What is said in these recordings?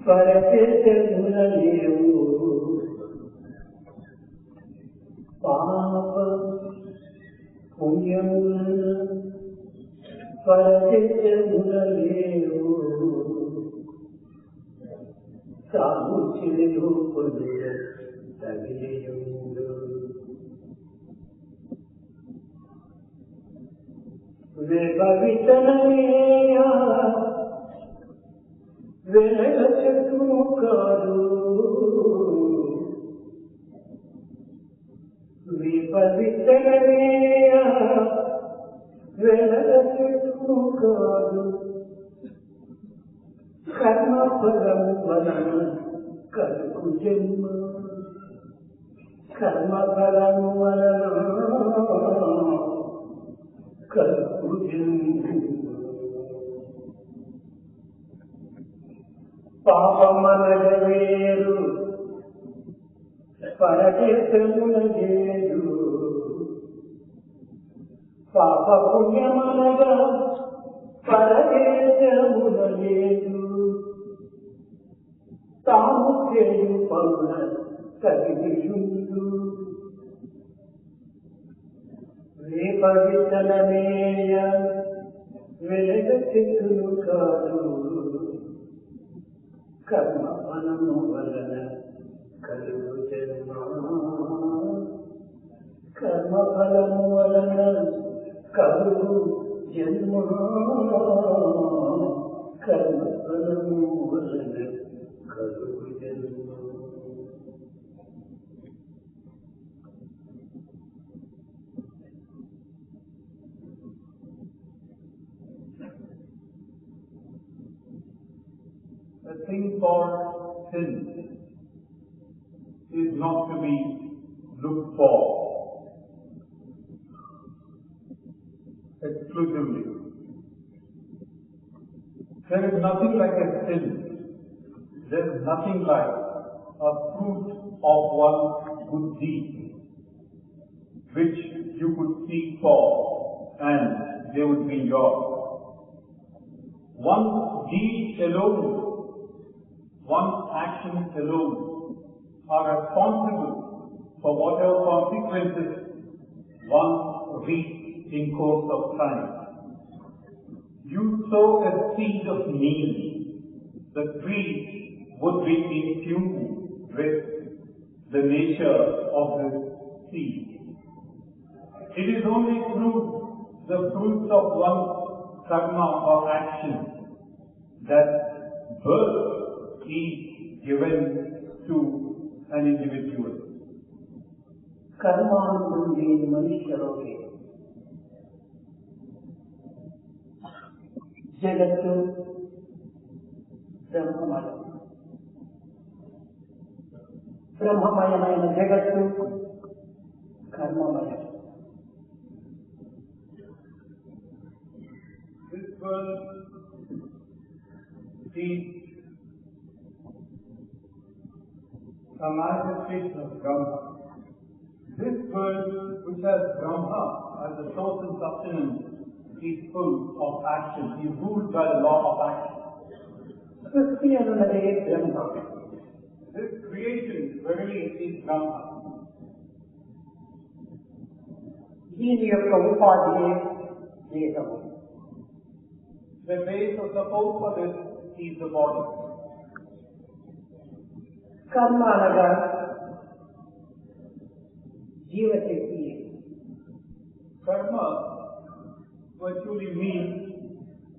పరచేతమునలేవు పాప పుణ్యములను పరచేతమునలేవు సాముచిలు పొందుట తగిలియుండు విభవితనమేయ వెనక చెట్టును కాదు విభవితనమేయ వెనక చెట్టును కాదు కర్మఫలము వలన కలుగు జన్మ కర్మఫలము వలన కలుగు జన్మ పాపమనగ వేరు పరచేతమున వేరు పాప పుణ్యమనగా పరచేతమున లేదు తాము చేయు పనుల కలిగియుండు రేపవితనమేయ వెలగ చెట్టును కాదు కర్మ ఫలము వలన కలుగు జన్మ కర్మ ఫలము వలన కలుగు జన్మ కర్మ ఫలము వలన కలుగు జన్మ. A thing called sin is not to be looked for exclusively. There is nothing like a sin. There is nothing like a fruit of one good deed which you could seek for and they would be yours. One deed alone, one action alone are responsible for whatever consequences one reaps in course of time. You sow a seed of need, the tree would be in tune with the nature of this seed. It is only through the fruits of one's karma or action that birth is given to an individual. कर्मानुबंधी मनुष्यों के जगत ब्रह्ममयమైన జగత్తు కర్మమయం. This world is a manifestation of Brahma. This world, which has Brahma as the source and sustenance, is full of action, is ruled by the law of action. This creation verily is Brahma. The base of support for this is the body. Karma anaga jiva shakti. Karma virtually means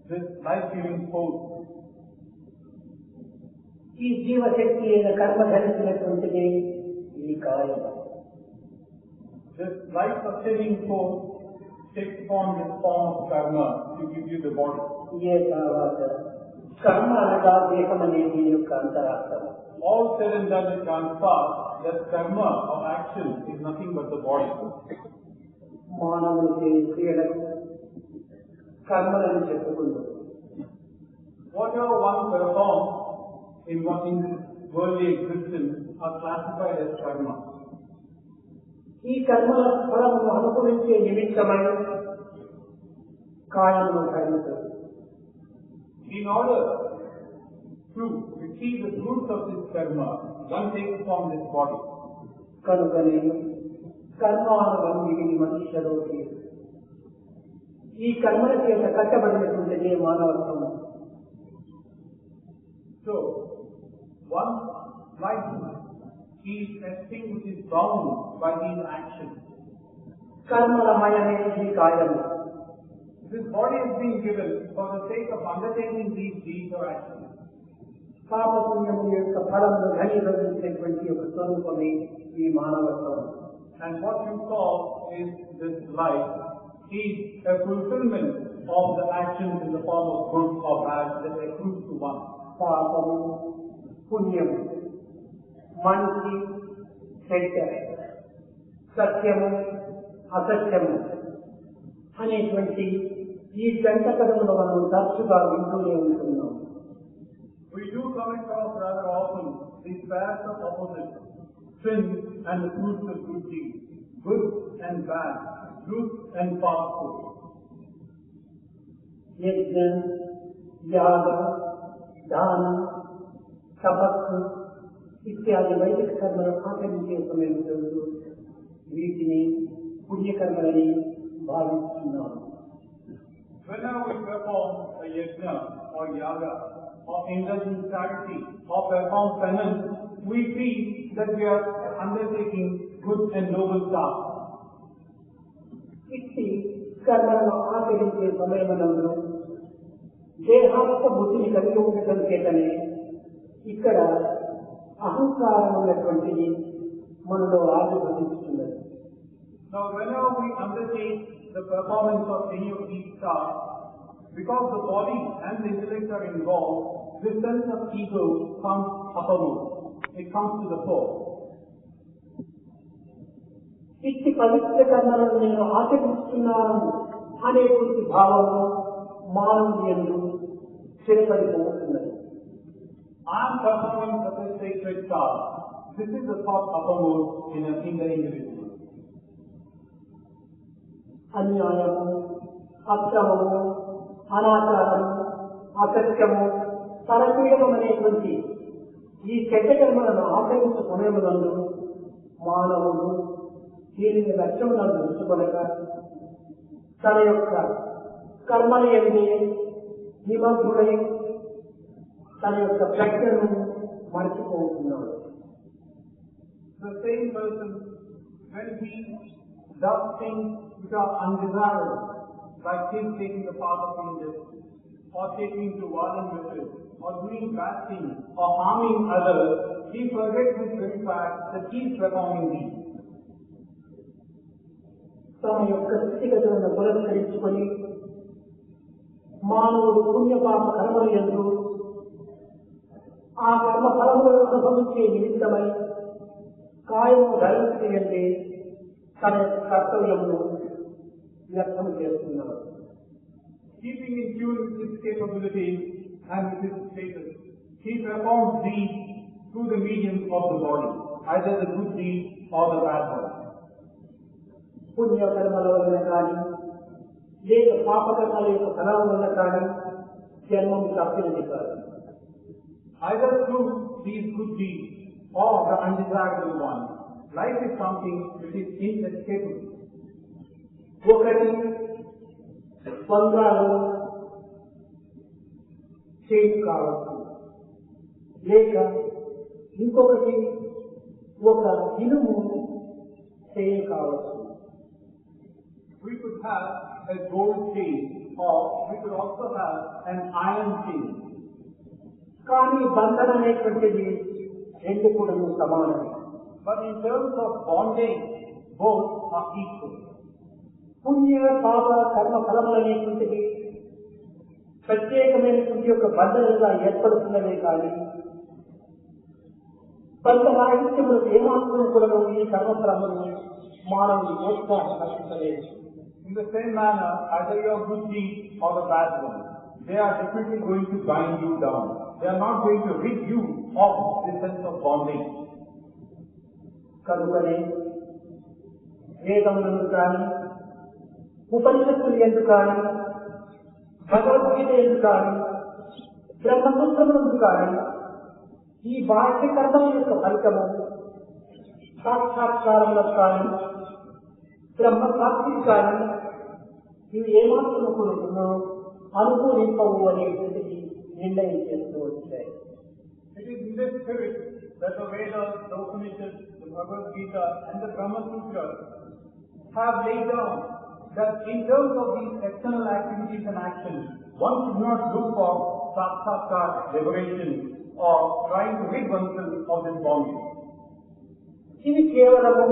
this life-giving force. ఈ జీవశక్తి అయిన కర్మ ధరించినటువంటిది ఈ కాయం. This life-sustaining force takes upon this form of karma to give you the body. ఏ తర్వాత కర్మ అనగా దేహం అనేది యొక్క అంతరార్థం. All said and done it comes fast that karma or action is nothing but the body. మానవులు క్రియలకు కర్మలను చెప్పుకుంటూ whatever one performs in worldly existence are classified as karma. ఈ కర్మల ఫలమును అనుభవించే నిమిత్తమై కాయమును ధరించు. In order to true. We see the fruits of this karma. One takes upon this body. కనుకనే కర్మానుబంధిని మనుష్యలోకి ఈ కర్మల చేత కట్టబడినటువంటిదే మానవత్వం. So, one life is a thing which is bound by these actions. కర్మలమయమే ఈ కాయము. This body has been given for the sake of undertaking these deeds or actions. పాప పుణ్యము యొక్క ఫలమును ఘనీభవించేటువంటి ఒక స్వరూపమే ఈ మానవత్వం. And what you call is this life is a fulfillment of the actions in the form of good or bad that accrue to one. పాపము పుణ్యము, మంచి చెడ్డ, సత్యము అసత్యము అనేటువంటి ఈ జంట పదములు మనం తరచుగా వింటూనే ఉంటున్నాం. We do come across rather often these pairs of opposites, sin and the fruits of good deeds, good and bad, truth and falsehood. యజ్ఞ, యాగ, దాన, తపస్సు ఇత్యాది వైదిక కర్మలను ఆచరించే సమయంలో వీటిని పుణ్యకర్మలని భావిస్తున్నాం. Whenever we perform a yajna or yaga or indulge in charity or perform penance, we feel that we are undertaking good and noble tasks. ఇట్టి కర్మలను ఆచరించే సమయమునందు దేహాత్మ బుద్ధిని కలిగి ఉండటం చేతనే ఇక్కడ అహంకారం ఉన్నటువంటిది మనలో ఆవిర్భవిస్తున్నది. Now, whenever we undertake the performance of any of these tasks, because the body and the intellect are involved, this sense of ego comes uppermost. It comes to the fore. ఇట్టి పవిత్ర కర్మలను నేను ఆచరిస్తున్నాను అనేటువంటి భావము మానవుని యందు స్థిరపడిపోతున్నది. I am performing such a sacred task. This is the thought uppermost in the individual. అన్యాయము, అక్రమము, అనాచారము, అసత్యము, పరపీడనం అనేటువంటి ఈ చెడ్డ కర్మలను ఆచరించే సమయమునందు మానవుడు దీనిని లక్ష్యములను ఉంచుకొనక తన యొక్క కర్మల యందే నిమగ్నుడై తన యొక్క ప్రజ్ఞను మరచిపోతున్నాడు. The same person, when he does things which are undesirable, like him taking the path of injustice, or taking to violent methods, or doing bad things, or harming others, he forgets this very fact that he is performing these. తమ యొక్క స్థితిగతులను పురస్కరించుకొని మానవుడు పుణ్యపాప కర్మల యందు ఆ కర్మ ఫలములను అనుభవించే నిమిత్తమై కాయము ధరించే తన యొక్క కర్తవ్యమును వ్యక్తం చేస్తున్నాడు. Keeping in tune with his capabilities and with his status, he performs these through the medium of the body, either the good deed or the bad one. పుణ్యకర్మల వలన కానీ లేక పాపకర్మల యొక్క ఫలం వలన కానీ జన్మం తప్పినది కాదు. Either through these good deeds or the undesirable one, life is something which is inescapable. ఒకటి బంగారు చేయి కావచ్చు, లేక ఇంకొకటి ఒక ఇనుము చేయి కావచ్చు. We could have a gold chain, or we could also have an iron chain. కానీ బంధన అనేటువంటిది రెండు కూడా సమానమే. But in terms of bonding, both are equal. పుణ్య పాప కర్మ ఫలములు అనేటువంటిది ప్రత్యేకమైనటువంటి యొక్క బంధనగా ఏర్పడుతున్నదే కానీ బంధనాహిత్యములకు ఏమాత్రం కూడా ఈ కర్మఫలములు మానవుని ప్రోత్సాహపరచలేదు. In the same manner, either your good deed or the bad one, they are definitely going to bind you down. They are not going to rid you of this sense of bonding. కనుకనే వేదములందు కానీ ఉపనిషత్తులు ఎందు కానీ భగవద్గీత ఎందు కానీ బ్రహ్మసూత్రమునందు కానీ ఈ బాహ్య కర్మల యొక్క ఫలితము సాక్షాత్కారములకు కానీ బ్రహ్మ ప్రాప్తికి కానీ ఇవి ఏమాత్రము కూడా అనుకూలింపవు అనేటువంటిది నిర్ణయం చేస్తూ వచ్చాయి. It is in this spirit that the Vedas, the Upanishads, the Bhagavad Gita and the Brahma Sutras have laid down that in terms of these external activities and actions, one should not look for sakshatkar, liberation, or trying to rid oneself of this bondage. ఇవి కేవలము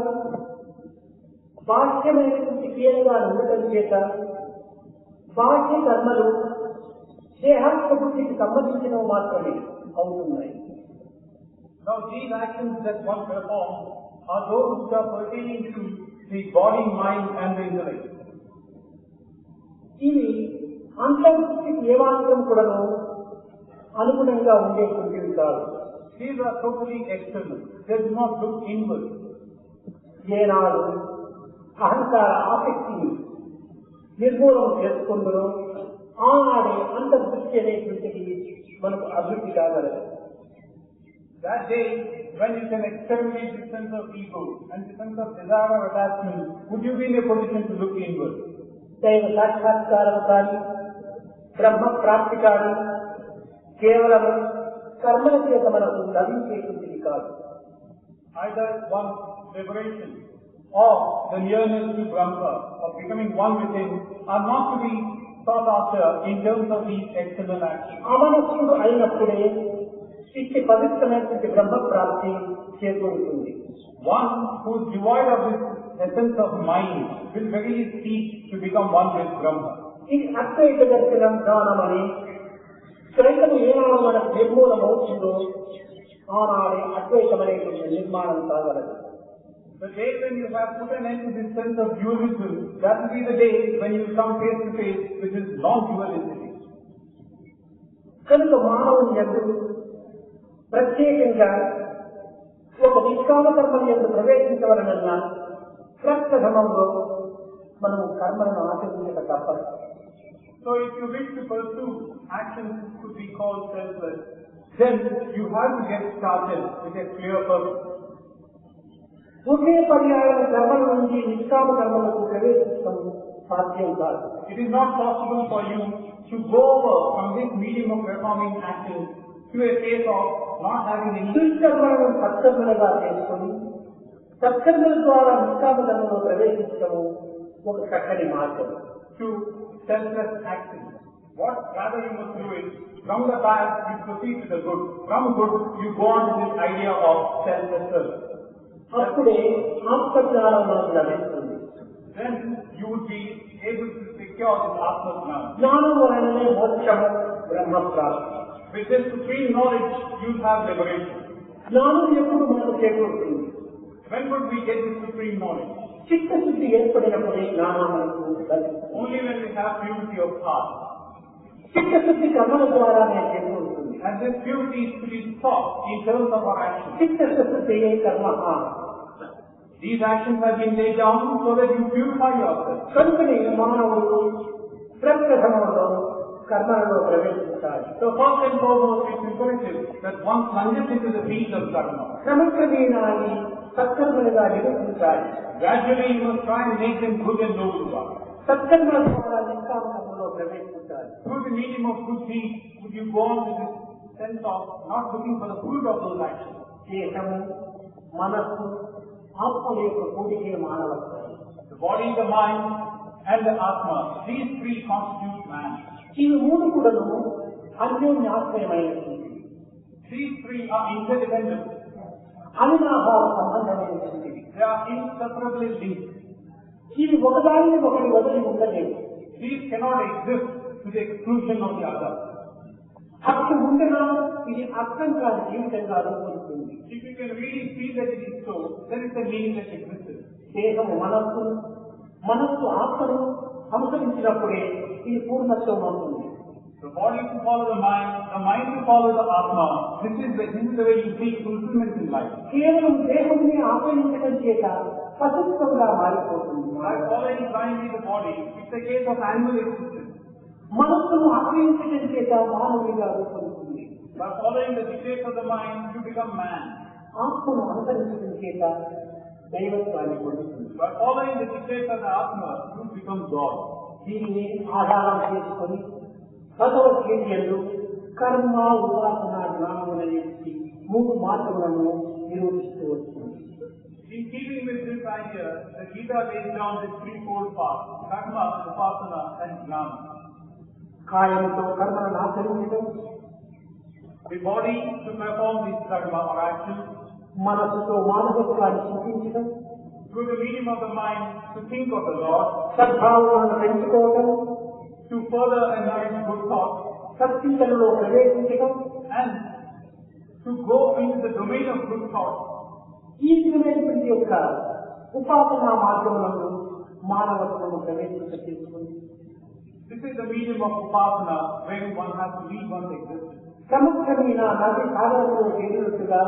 బాహ్యమైనటువంటి క్రియలుగా ఉండటం చేత బాహ్య కర్మలు దేహాత్మ బుద్ధికి సంబంధించినవి మాత్రమే అవుతున్నాయి. Now these actions that one performs are those which are pertaining to the body, mind and the intellect. ఇవి అంతర్బుద్ధికి ఏమాత్రం కూడా అనుగుణంగా ఉండేటువంటివి కాదు. These are totally external. They do not look inward. ఏనాడు అహంకార ఆసక్తిని నిర్మూలన చేసుకుందరో ఆనాడే అంతర్దృష్టి అనేటువంటిది మనకు అభివృద్ధి కాగలదు. That day, when you can exterminate the sense of ego and the sense of desire or attachment, would you be in a position to look inward? దైవ సాక్షాత్కారం కానీ బ్రహ్మ ప్రాప్తి కానీ కేవలం కర్మల చేత మనకు లభించేటువంటిది కాదు. Either one's liberation or the nearness to Brahma or becoming one with Him are not to be sought after in terms of these external actions. అమనస్సుడు అయినప్పుడే ఇట్టి పవిత్రమైనటువంటి బ్రహ్మ ప్రాప్తి చేకూరుతుంది. One who is devoid of this essence of mind will really seek to become one with Brahma. ఇది అద్వైత దర్శనం జ్ఞానమని ద్వైతము ఏనాడు మనకు నిర్మూలమవుతుందో ఆనాడే అద్వైతమనేటువంటి నిర్మాణం కాగలదు. The day when you have put an end to this sense of dualism, that will be the day when you come face to face with this non-dualism. కనుక మానవుని యందు ప్రత్యేకంగా ఒక నిష్కామ కర్మం యందు ప్రవేశించవలనన్నా ప్రప్రథమంలో మనం కర్మలను ఆచరించక తప్పదు. So if you wish to pursue actions which could be called selfless, then you have to get started with a clear purpose. ఒకే పర్యాయం కర్మల నుంచి నిష్కామ కర్మలకు ప్రవేశించడం సాధ్యం కాదు. It is not possible for you to go over from this medium of performing actions to a phase of not having any దుష్కర్మలను సత్కర్మలుగా చేసుకుని సత్కర్మల ద్వారా నిష్కామ కర్మలో ప్రవేశించడము ఒక చక్కని మార్గం. To selfless action. What rather you must do is, from the bad you proceed to the good. From good you go on to this idea of selfless service. అప్పుడే ఆత్మజ్ఞానం మనకు లభిస్తుంది. Then you would be able to secure this Atma-jnana. జ్ఞానం వలననే మోక్షము బ్రహ్మ ప్రాప్తి. With this supreme knowledge you will have liberation. జ్ఞానం ఎప్పుడు మనకు చేకూరుతుంది? When would we get this supreme knowledge? చిత్తశుద్ధి ఏర్పడినప్పుడే జ్ఞానం మనకు లభిస్తుంది. Only when we have purity of heart. చిత్తశుద్ధి కర్మల ద్వారానే చేకూరుతుంది. And this purity is to be sought in terms of our actions. చిత్తశుద్ధియే కర్మ. These actions have been laid down so that you purify yourself. కనుకనే మానవుడు ప్రప్రథమంలో కర్మలలో ప్రవేశించాలి. So first and foremost it's imperative that one plunges into the field of karma. క్రమక్రమేణా సత్కర్మలుగా నిరూపించాలి. Gradually you must try and make them good and noble ones. సత్కర్మల ద్వారా నిష్కామ కర్మలో ప్రవేశించాలి. Through the medium of good deeds would you go on to this sense of not looking for the fruit of those actions. దేహము మనస్సు ఆత్మల యొక్క కూడికే మానవత్వం. The body, the mind and the Atma, these three constitute man. ఇవి మూడు కూడాను అన్యోన్యాశ్రయమైనటువంటి. These three are interdependent. అవినాభావ సంబంధమైనటువంటివి. They are inseparably linked. ఇవి ఒకదానిని ఒకటి వదిలి ఉండలేవు. These cannot exist to the exclusion of the other. అప్పుడు ఉండగా ఇది అర్థం కాని జీవితంగా రూపొందుతుంది. If you can really see that it is so, then it's a meaningless existence. దేహము మనస్సు, మనస్సు ఆత్మను అనుసరించినప్పుడే ఇది పూర్ణత్వం అవుతుంది. The body to follow the mind to follow the Atma. This is the way you seek fulfillment in life. కేవలం దేహంని ఆశ్రయించడం చేత పశుత్వంగా మారిపోతుంది. By following blindly the body, it's a case of animal existence. మనస్సును ఆశ్రయించడం చేత మానవునిగా రూపొందుతుంది. By following the dictates of the mind, you become man. ఆత్మను అనుసరించడం చేత దైవత్వాన్ని పొందుతుంది. By following the dictates of the Atma, you become God. దీనిని ఆధారం చేసుకొని భగవద్గీతలు కర్మ ఉపాసన జ్ఞానములని 3 మార్గములను నిరూపిస్తూ వస్తుంది. In keeping with this idea, the Gita lays down this threefold path: karma, upasana, and jnana. కాయముతో కర్మను ఆచరించడం, The body to perform this karma or action, మనసుతో మానవత్వాన్ని చింతించడం, through the medium of the mind to think of the Lord, సద్భావనను పెంచుకోవడం, to further enlighten good thoughts, సత్చింతనలో ప్రవేశించడం, and to go into the domain of good thoughts. ఈ విధమైనటువంటి యొక్క ఉపాసనా మార్గములను మానవత్వము ప్రవేశించుకుంది. This is the medium of upasana, where one has to lead one's existence. సముద్రమైన నది సాగరంలో చేరినట్టుగా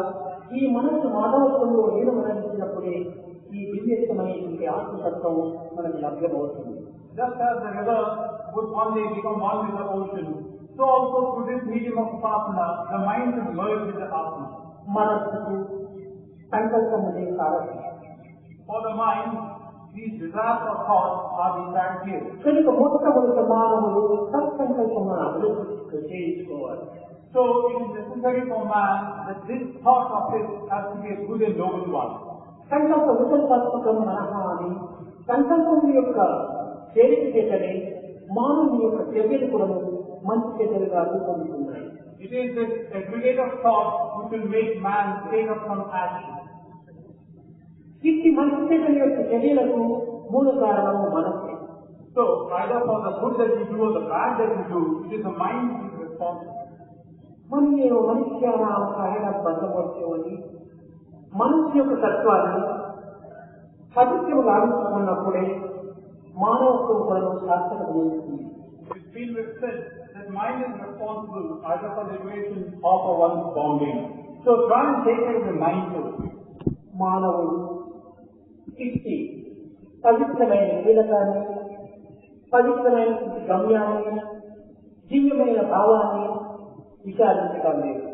ఈ మనస్సు మానవత్వంలో లీనమనిపించినప్పుడే ఈ దివ్యమైనటువంటి ఆత్మతత్వం మనకు లభ్యమవుతుంది. Just as the river would one day become one with the ocean, so also through this medium of upasana, the mind will merge with the Atma. మనస్సుకు సంకల్పమునే సారథి. For the mind, these desires or thoughts are the charioteers. కనుక మొట్టమొదటి మానవుడు సత్సంకల్పమును అభివృద్ధి చేయించుకోవాలి. So it is necessary for man that this thought of his has to be a good and noble one. సంకల్ప వికల్పాత్మకం మనః అని సంకల్పం యొక్క చేరిక చేతనే మానవుని యొక్క చర్యలు కూడా మంచి చర్యలుగా రూపొందుతున్నాయి. It is this aggregate of thoughts which will make man take up some action. ఇట్టి మంచి చర్యల యొక్క చర్యలకు మూల కారణము మనస్సే. So either for the good that you do or the bad that you do, it is the mind which is responsible. మనుష్యానాం బంధమోత్సవని మనస్సు యొక్క తత్వాన్ని సత్యము లాభించుకున్నప్పుడే మానవత్వం కూడా సార్థకత జరుగుతుంది. It's been said that mind is responsible either for the equation or for one's bounding. So try and take care of the mind first. మానవుడు ఇట్టి పవిత్రమైన కీలకాన్ని, పవిత్రమైన గమ్యాన్ని, దివ్యమైన భావాన్ని విచారించడం లేదు.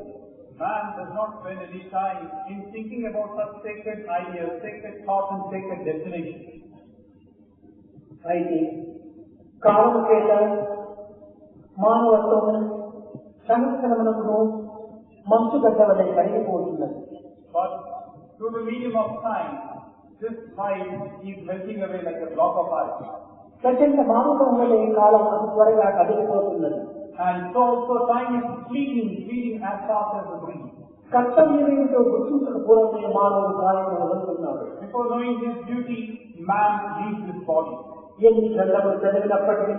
Man does not spend any time in thinking about such sacred ideas, sacred thoughts and sacred destinations. అయితే కాలము చేత మానవత్వం సంస్కరణకు మంచుగడ్డ వలె కరిగిపోతున్నది. But through the medium of time, this mind is melting away like a block of ice. ప్రచండ మానవం వలె కాలం అతి త్వరగా కదిలిపోతున్నది. And so time is fleeting as fast as the breeze. కర్తవ్యమేమిటో గుర్తించక పూర్వమే మానవుడు కాయమును వదులుతున్నాడు. Before knowing his duty, man leaves his body. ఎన్ని గ్రంథములు చదివినప్పటికీ,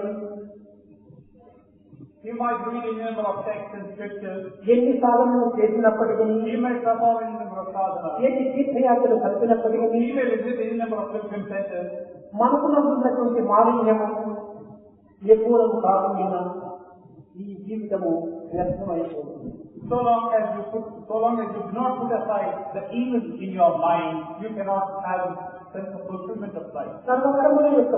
he might read a number of texts and scriptures, ఎన్ని సాధనలు చేసినప్పటికీ, he might perform any number of sadhana, ఎన్ని తీర్థయాత్రలు కలిపినప్పటికీ, he may visit any number of pilgrim centers, మనకులో ఉన్నటువంటి మాలిన్యము ఎప్పుడూ కాకుండా ఈ జీవితము వ్యర్థమైపోతుంది. So long as you do not put aside the evil in your mind, you cannot have a sense of fulfillment of life. సర్వకర్మల యొక్క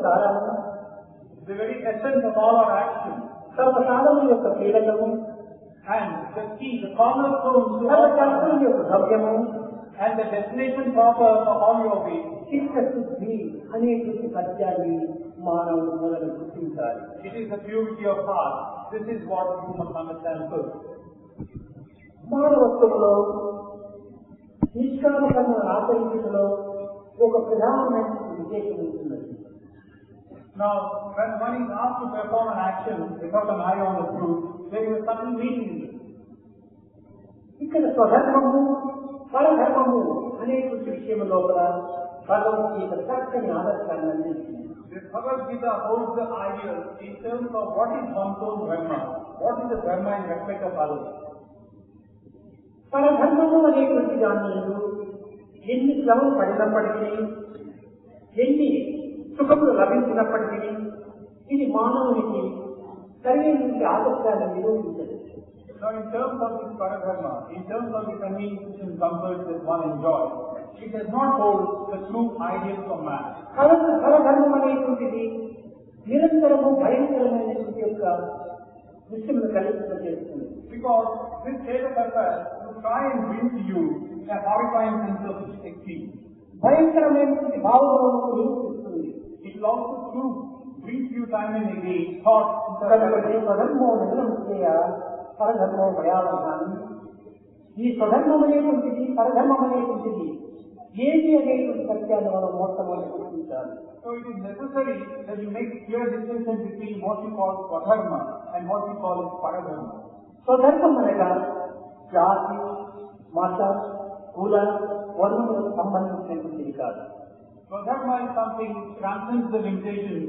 సారము, the very essence of all our actions, సర్వ సాధన యొక్క కీలకము, and the key, the cornerstone to all సర్వశాస్త్రం యొక్క గమ్యము, and the destination proper for all your ways, చిత్తశుద్ధి అనేటువంటి సత్యాన్ని మానవుడు మొదలు గుర్తించాలి. it is the purity of heart. This is what you must understand first. మానవత్వంలో నిష్కామకర్మను ఆచరించడంలో ఒక ప్రధానమైన విశేషం ఉంటున్నది. Now, when one is asked to perform an action without an eye on the truth, there is a subtle meaning in it. ఇక్కడ స్వధర్మము, పరధర్మము అనేటువంటి విషయం లోపల భగవద్గీత చక్కని ఆదర్శాన్ని అందించింది. This Bhagavad Gita holds the idea in terms of what is one's own dharma, what is the dharma in respect of others. పరధర్మము అనేటువంటి దాని ఎన్ని శ్రమలు పడినప్పటికీ, ఎన్ని సుఖములు లభించినప్పటికీ, ఇది మానవునికి సరైన ఆదర్శాన్ని నిరూపించదు. Now, in terms of this paradharma, in terms of the conveniences and comforts that one enjoys, it does not hold the true ideals of man. పరధర్మం అనేటువంటిది నిరంతరము భయంకరమైనటువంటి యొక్క దృశ్యమును కలిగింపజేస్తుంది. Because this state of affairs will try and bring to you a horrifying sense of extreme. భయంకరమైనటువంటి భావములను నిరూపిస్తుంది. It will also too bring you time and again thoughts. స్వధర్మం నిర్ణయ పరధర్మం భయావధానం. ఈ స్వధర్మం అనేటువంటిది పరధర్మం అనేటువంటిది ఏది అనేటువంటి సత్యాన్ని మనం మొట్టమొదటి గుర్తించాలి. So it is necessary that you make clear distinction between what you call Swadharma and what you call Paradharma. స్వధర్మం అనగా జాతి, మత, కుల, వర్ణములకు సంబంధించినటువంటిది కాదు. Swadharma is something which transcends the limitations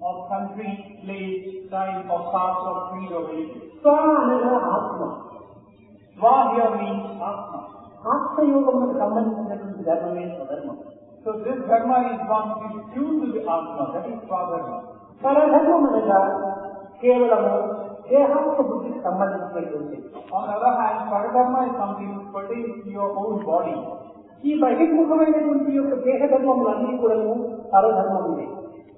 of country, place, time, or caste, or creed, or religion. స్వ అనగా ఆత్మ. Swa here means Atma. ఆత్మయోగములకు సంబంధించినటువంటి ధర్మమే స్వధర్మం. So this dharma is one which is tuned to the Atma, that is Swadharma. పరధర్మం అనగా కేవలము దేహాత్మ బుద్ధికి సంబంధించినటువంటి. On the other hand, Paradharma is something which pertains to your own body. ఈ బహిర్ముఖమైనటువంటి యొక్క దేహధర్మములన్నీ కూడా పరధర్మములే.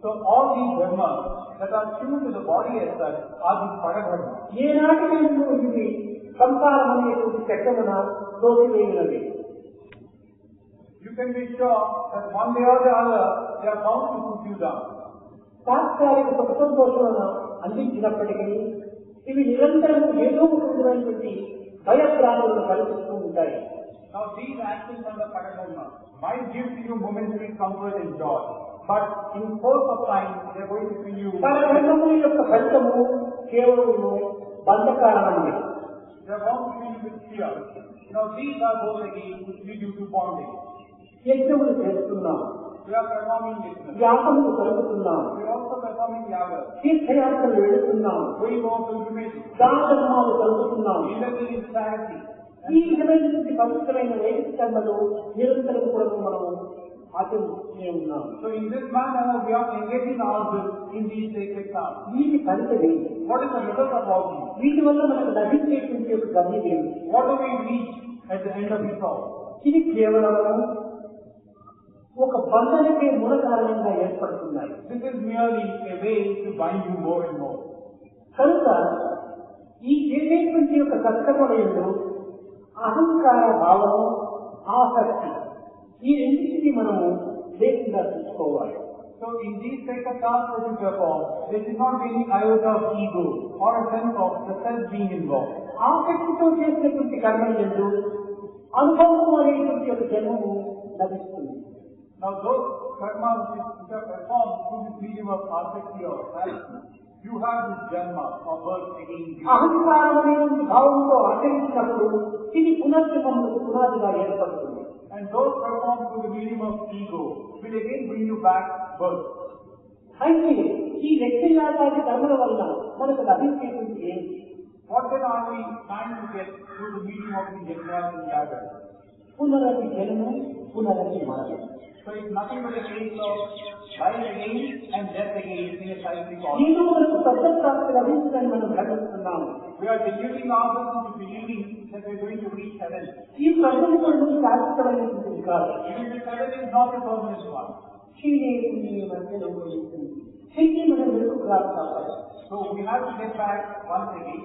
So all these dharmas that are tuned to the body as such are the Paradharma. ఏనాటికైనా ఇది సంసారం అనేటువంటి చట్టమున దోషివేయున్నది. You can be sure that one day or the other they are bound to put you down. తాత్కాలిక సుఖ సంతోషాలను అందించినప్పటికీ ఇవి నిరంతరం ఏదో ఒక విధమైనటువంటి భయప్రాణులను కల్పిస్తూ ఉంటాయి. Now these actions under Paradharma might give to you momentary comfort and joy, but in course of time they are going to bring you. పరధర్మముల యొక్క ఫలితము కేవలము బంధకారణమే. They are bound to bring you with fear. Now these are those again which lead you to bondage. యజ్ఞములు చేస్తున్నాం, We are performing yajna. యాగములు కలుపుతున్నాం, We are also performing yaga. తీర్థయాత్రలు వెళుతున్నాం, Going on pilgrimages. దాన ధర్మాలు కలుపుతున్నాం. Indulging in charity. ఈ విధమైనటువంటి పవిత్రమైన వైదిక కర్మలు నిరంతరం కూడా మనము ఆచరిస్తూనే ఉన్నాం. So in this manner we are engaging ourselves in these sacred tasks. వీటి ఫలితమే. What is the result of all these? వీటి వల్ల మనకు లభించేటువంటి యొక్క గమ్యం ఏమిటి? What do we reach at the end of it all? ఇది కేవలం ఒక బంధనకే మూల కారణంగా ఏర్పడుతున్నాయి. This is merely a way to bind you more and more. కనుక ఈ చేసేటువంటి యొక్క సత్కర్మలు అహంకార భావము, ఆసక్తి, ఈ రెండింటినీ మనము లేకుండా చూసుకోవాలి. So in these sacred tasks that you perform, there should not be any iota of ego or a sense of the self being involved. ఆసక్తితో చేసినటువంటి కర్మలు అనుభవం అనేటువంటి యొక్క జన్మము లభిస్తుంది. Now those karmas which are performed through the medium of asakti or passion, you have this janma or birth again. అహంకారం అనేటువంటి భావంతో ఆచరించినప్పుడు ఇది పునర్జన్మములకు పునాదిగా ఏర్పడుతుంది. And those performed through the medium of ego will again bring you back birth. అయితే ఈ వ్యక్తిగతాది కర్మల వల్ల మనకు లభించేటువంటి ఏంటి? What then are we trying to get through the medium of the yajnas and yagas? పునరపి జన్మ, పునరపి మరణం. So it's nothing but a case of life again and death again in a cyclic order. దీనిలో మనకు సత్యప్రాప్తి లభించదని మనం గ్రహిస్తున్నాము. We are deluding ourselves into believing that we are going to reach heaven. ఈ ప్రపంచంలో శాశ్వతమైనటువంటిది కాదు. Even if heaven is not a permanent one. క్షీణే పుణ్యే మధ్యలో తిరిగి మనం వెనుకకు రావాలి. So we have to get back once again.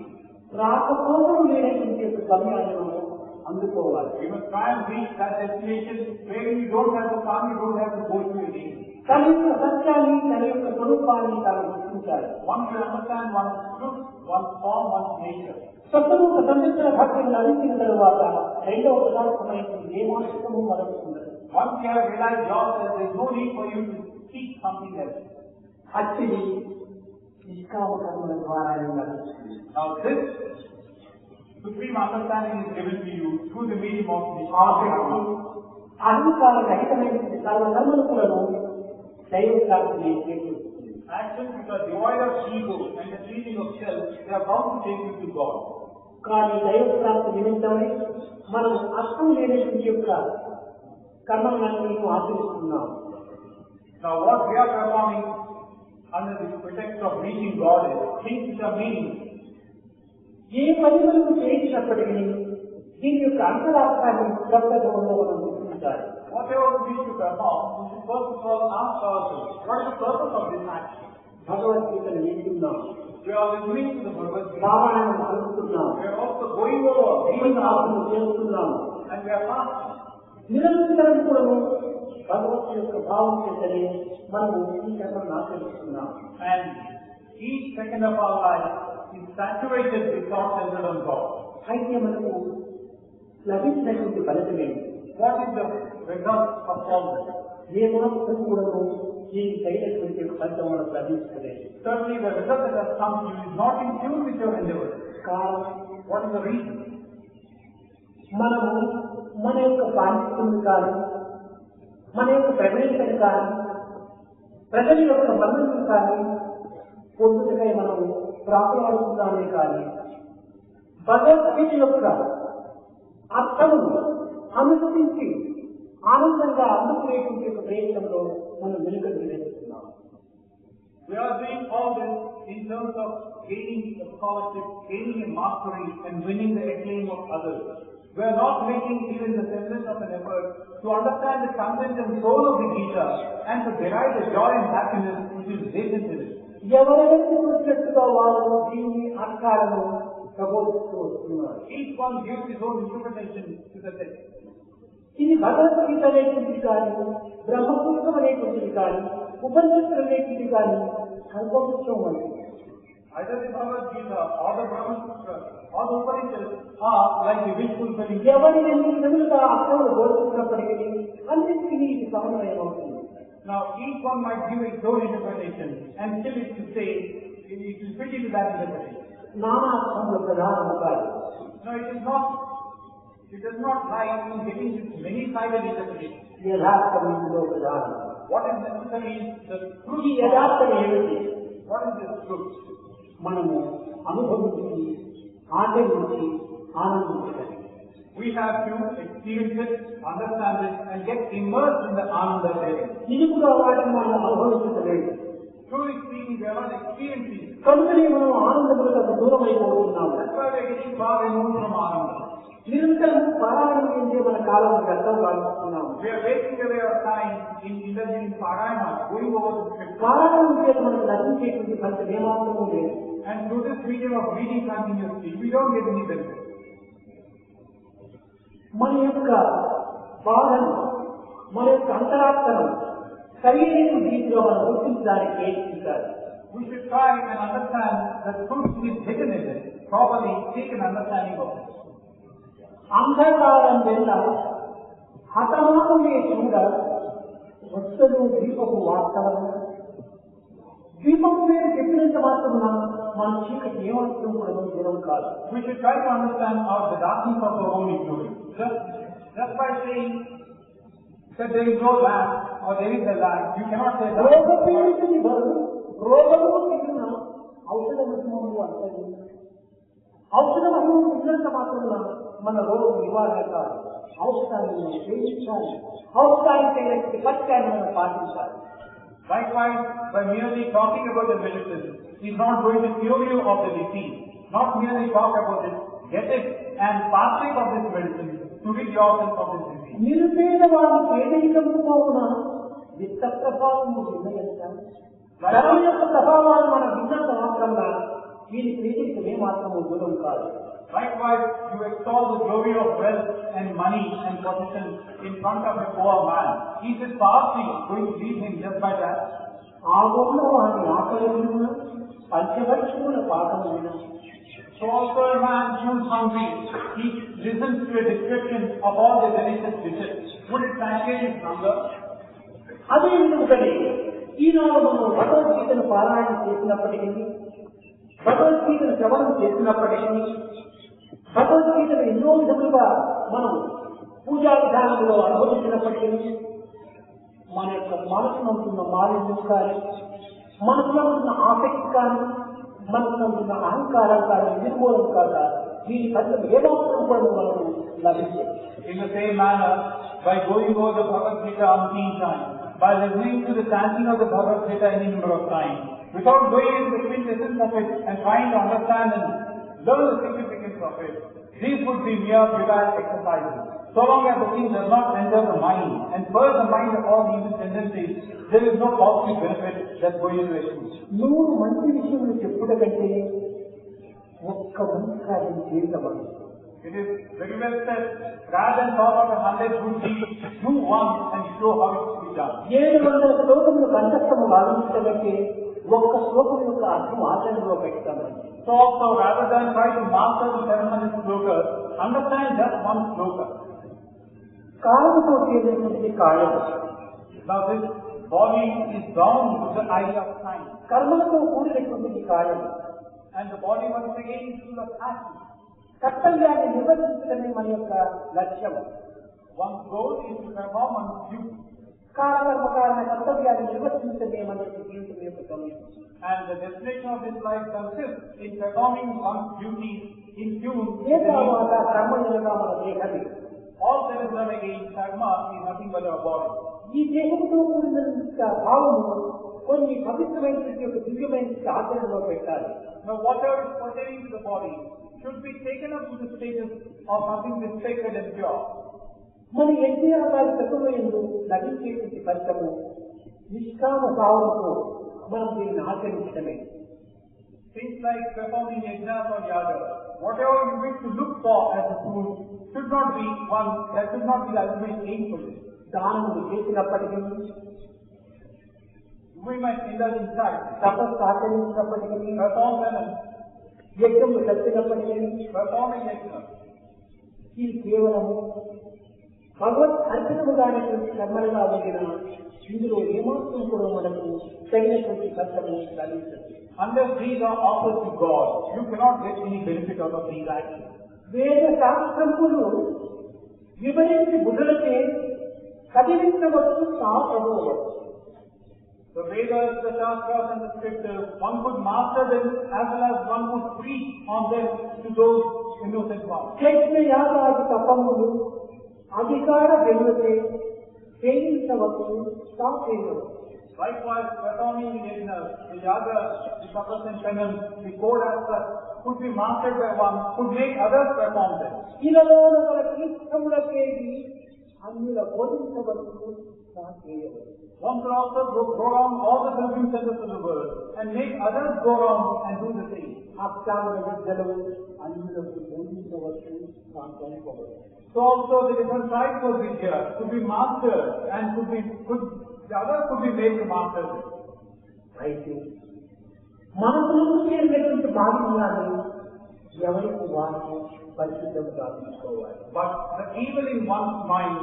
రాకపోవడం లేనటువంటి యొక్క గమ్యాన్ని మనం అందుకోవాలి. We must try and reach that destination where we don't have to come, we don't have to go to again. తన యొక్క సత్యాన్ని, తన యొక్క స్వరూపాన్ని తాను గుర్తించాలి. One should understand one's truth, one's form, one's nature. స్వస్వరూప సంరక్షణ భక్తిని లభించిన తరువాత రెండవ పదార్థమైనటువంటి ఏ మానసికము మనకు ఉండదు. Once you have realized yourself, there is no need for you to seek something else. అచ్చిది నిష్కామ కర్మల ద్వారా లభిస్తుంది. Now this supreme understanding is given to you through the medium of the అహంకార రహితమైనటువంటి సర్వకర్మలను దైవ ప్రాప్తిని చేకూరుస్తుంది. actions which are devoid of ego and the pleasing of self, they are bound to take you to God. కానీ దైవ ప్రాప్తి నిమిత్తమై మనం అర్థం లేనటువంటి యొక్క కర్మలను ఆచరిస్తున్నాం. Now what we are performing under the pretext of reaching God is things which are meaningless. ఏ పని మనకు చేయించినప్పటికీ దీని యొక్క అంతరార్థాన్ని దర్శకంలో మనం గుర్తించాలి. Whatever we wish to perform, we should first of all ask ourselves, what is the purpose of this action? భగవద్గీతను వింటున్నాం, We are listening to the Bhagavad Gita. పారాయణం జరుగుతున్నాం, We are also going over, reading out, ఆత్మను చేస్తున్నాం. and we are fasting. నిరంతరం కూడా భగవత్ యొక్క భావం చేతనే మనము ఈ కర్మను ఆచరిస్తున్నాం. And each second of our life is saturated with thought centered on God. అయితే మనకు లభించినటువంటి ఫలితమేమి? What is the result of all this? ఏ మాత్రం కూడా దీనికి తగినటువంటి ఫలితం మనకు లభించలేదు. Certainly the result that has come to you is not in tune with your endeavor. కారణం, What is the reason? మనము మన యొక్క పాండిత్యం కానీ, మన యొక్క ప్రవేశం కానీ, ప్రజల యొక్క మన్నను కానీ పొందుటకై మనం ప్రాకులాడుతున్నామే కానీ భగవద్గీత యొక్క అర్థము అనుసరించి ఆనందంగా అందుకునేటువంటి ఒక ప్రయత్నంలో మనం వెనుకకు వేస్తున్నాం. We are doing all this in terms of gaining a scholarship, gaining a mastery, and winning the acclaim of others. We are not making even the semblance of an effort to understand the content and soul of the Gita and to derive the joy and happiness which is latent in it. ఎవరైతే చూసినట్టుగా వారు దీన్ని అర్థాలను ప్రబోధిస్తూ వస్తున్నారు. Each one gives his own interpretation to the text. ఇది భగవద్గీత అనేటువంటిది కానీ, బ్రహ్మసూత్రం అనేటువంటిది కానీ, ఉపనిషత్తులు అనేటువంటిది కానీ కల్పవృక్షం వంటిది. Either the Bhagavad Gita or the Brahma Sutra or the Upanishads are like the wish fulfilling. ఎవరి ఎన్ని విధములుగా అర్థములు బోధిస్తున్నప్పటికీ అన్నింటినీ ఇది సమన్వయం అవుతుంది. Now each one might give its own interpretation and still it will say, it will fit into that interpretation. నానార్థములు ప్రధానము కాదు. No, it does not lie in getting this many-sided interpretation. యథార్థం ఇందులో ప్రధానం. What is necessary is the ఈ truth. యథార్థం ఏమిటి? What is this truth? మనము అనుభవించి, ఆచరించి, ఆనందించాలి. We have to experience it, understand it, and get immersed in the Ananda therein. నిజముగా వాటిని మనం అనుభవించలేదు. Truly speaking, we are not experiencing it. కనుకనే మనం ఆనందములకు దూరమైపోతున్నాము. That's why we are getting far removed from Ananda. నిరంతరం పారాయణం చేసే మన కాలం వ్యర్థం కాలుస్తున్నాము. We are wasting away our time in indulging in parayana, going over the scriptures. పారాయణం చేత మనకు లభించేటువంటి ఫలితం ఏమాత్రమూ లేదు. And through this medium of reading continuously, we don't get any benefit. మన యొక్క బాధను, మన యొక్క అంతరాత్మను సరైన రీతిలో మనం గుర్తించడానికి ప్రయత్నించాలి. We should try and understand the truth which is hidden in it, properly take an understanding of it. అంధకారం వల్ల హతమానమే చూడ వస్తువు దీపపు వాస్తవం. దీపం పేరు చెప్పినంత మాత్రమున మన చీకటి ఏమాత్రం కూడా దూరం కాదు. We should try to understand the darkness of our own ignorance. Just by saying that there is no lamp or there is a light, you cannot say that. రోగపీడితుని బదులు రోగము తిన్న ఔషధ మహిమము అంతది. ఔషధ మహిమము తిన్నంత మాత్రమున మన రోగం నివారణ కాదు. ఔషధాన్ని మనం సేవించాలి. ఔషధానికి తగినటువంటి పథకాన్ని మనం పాటించాలి. Likewise, by merely talking about the medicine is not going to cure you of the disease. Not merely talk about it, get it and partake of this medicine to rid yourself of this disease. నిరుపేదవాడి పేదరికమున విత్త ప్రభావము వినయంటాం. ధనం యొక్క ప్రభావాలు మనం విన్నంత మాత్రంగా వీరి పేదరికం ఏమాత్రము దూరం కాదు. Likewise, you extol the glory of wealth and money and possession in front of a poor man. Is it partly going to leave him just by that? ఆగోలో వారి ఆకలిన పంచవర్షముల పాఠమున. So also a man who is hungry, he listens to a description of all the delicious dishes. Would it satisfy his hunger? అదే విధంగానే ఈనాడు మనం భగవద్గీతను పారాయణ చేసినప్పటికీ, భగవద్గీతను శ్రవణం చేసినప్పటికీ, భగవద్గీతను ఎన్నో విధములుగా మనం పూజా విధానంలో అనుభవించినప్పటికీ మన యొక్క మనసులో ఉంటున్న మాలిన్యం కానీ, మనసులో ఉంటున్న ఆసక్తి కానీ, మనసులో ఉంటున్న అహంకారం కానీ నిర్మూలం కాక దీని ఫలితం ఏమాత్రం కూడా మనకు లభించదు. In the same manner, by going over the Bhagavad Gita umpteen times, by listening to the chanting of the Bhagavad Gita any number of times, without going into the quintessence of it and trying to understand and learn the significance of it, these would be mere futile exercises. So long as the thing does not enter the mind and purge the mind of all evil tendencies, there is no positive benefit that's going to achieve. నువ్వు మంచి విషయములు చెప్పుట కంటే ఒక్క మంచి కార్యం చేయటం. It is very well said, rather than talk about 100 good deeds, do one and show how it should be done. 700 శ్లోకములు కంఠస్థము గావించటంటే ఒక్క శ్లోకం యొక్క అర్థం ఆచరణలో పెట్టాలి. So also, rather than try to master the 700 slokas, understand just one sloka. కాలముతో చేసినటువంటి కాయం. Now this body is bound with the idea of time. కర్మలతో కూడినటువంటి కాయం. And the body once again is full of passion. కర్తవ్యాన్ని నిర్వర్తించడమే మన యొక్క లక్ష్యం. One's goal is to perform one's duty. కాలకర్మకారణ కర్తవ్యాన్ని నిర్వర్తించడమే మన జీవితం యొక్క గమ్యం. And the destination of this life consists in performing one's duty in tune with ఏ తర్వాత కర్మ ఎనగా మన దేహమే. all that is done against karma is nothing but our body. ఈ దేహంతో కూడిన భావము కొన్ని పవిత్రమైనటువంటి యొక్క దివ్యమైన ఆచరణలో పెట్టాలి. Now whatever is pertaining to the body should be taken up to the status of something that's sacred and pure. మన ఎన్టీఆర్ గారి తత్వయంలో లభించేటువంటి ఫలితము నిష్కామ భావంతో మనం దీన్ని ఆచరించడమే. Things like performing yajnas or yaga, whatever you wish to look for as a food, should not be one, that should not be the ultimate aim for it. దానములు చేసినప్పటికీ, we might indulge in charity, తపస్సు ఆచరించినప్పటికీ, perform penance, యజ్ఞములు కలిపినప్పటికీ, performing yajna. ఇది కేవలము భగవత్ అర్పితముగానటువంటి కర్మలుగా ఉండిన ఇందులో ఏమాత్రం కూడా మనకు తగినటువంటి ఫలితము లభించదు. Unless these are offered to God, you cannot get any benefit out of these actions. వేద శాస్త్రములు వివరించి బుద్ధులకే కదిలించవచ్చు సాధవచ్చు. The Vedas, the Shastras and the Scriptures, one could master them as well as one could preach on them to those innocent ones. యజ్ఞ యాగాది తపములు అధికార వెలువతే చేయించవచ్చు సాధేయవచ్చు. Likewise, performing the yajnas, the yaga, the tapas and penance, the code as such, could be mastered by one, could make others perform them. ఇలలో గల తీర్థములకేది అన్యుల బోధించవచ్చు సాధేయవచ్చు. One could also go around all the pilgrim centers of the world and make others go around and do the same. అష్టాంగ విద్యలు అన్యులకు బోధించవచ్చు సాధేయవచ్చు. So also the different types of vidya could be mastered and the others could be made to master them. అయితే మనకు చేరినటువంటి మాలిన్యాన్ని ఎవరికి వారు పరిశుద్ధంగా తీసుకోవాలి. But the evil in one's mind,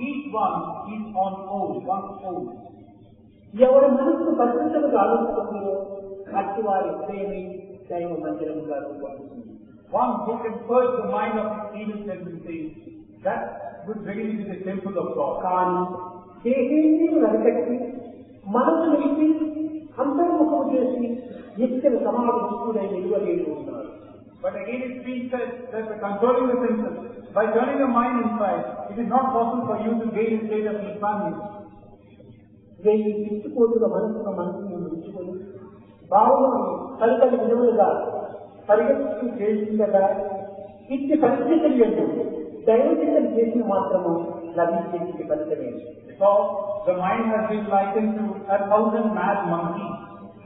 each one is on one's own. ఎవరి మనసు పరిశుద్ధంగా ఆలోచిస్తుందో అట్టి వారి ప్రేమి దైవ మందిరంగా రూపొందుతుంది. One who can purge the mind of evil tendencies, that would really be the temple of God. కానీ దేహేంద్రియులు అరికట్టి మనసు నిలిపి అంతర్ముఖము చేసి నిత్య సమాధిస్తుడై నిలువలేడు ఉన్నారు. But again it's been said that by controlling the senses, by turning the mind inside, it is not possible for you to gain a state of nirvana. వెయ్యి పిచ్చిపోతున్న మనసును ఉంచుకొని భావమును కలికలి విధములుగా పరిగెత్తుకు చేసిందగా ఇట్టి పరిస్థితులు ఎందు దైవచింతన చేసిన మాత్రము లభించేది ఫలితమే. Because the mind has been likened to 1,000 mad monkeys.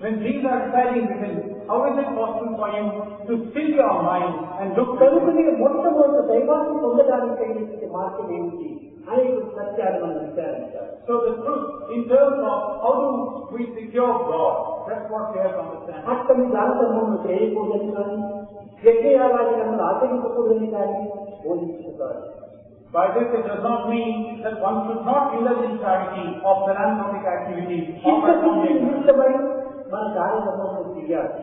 When these are residing within, how is it possible for you to still your mind and look కనుకనే మొట్టమొదటి దైవాన్ని పొందడానికి తగినటువంటి మార్గం ఏమిటి అనేక సత్యాలు మనం విచారించాలి. So the truth in terms of how do we secure God, that's what we have to understand. అట్టని దాన ధర్మములు చేయకూడదని కానీ యజ్ఞయాగాలను ఆచరించకూడదని కానీ బోధించుతారు. By this it does not mean that one should not indulge in charity or philanthropic activities or performing. నిమిత్తమై మన కార్యక్రమం చేయాలి.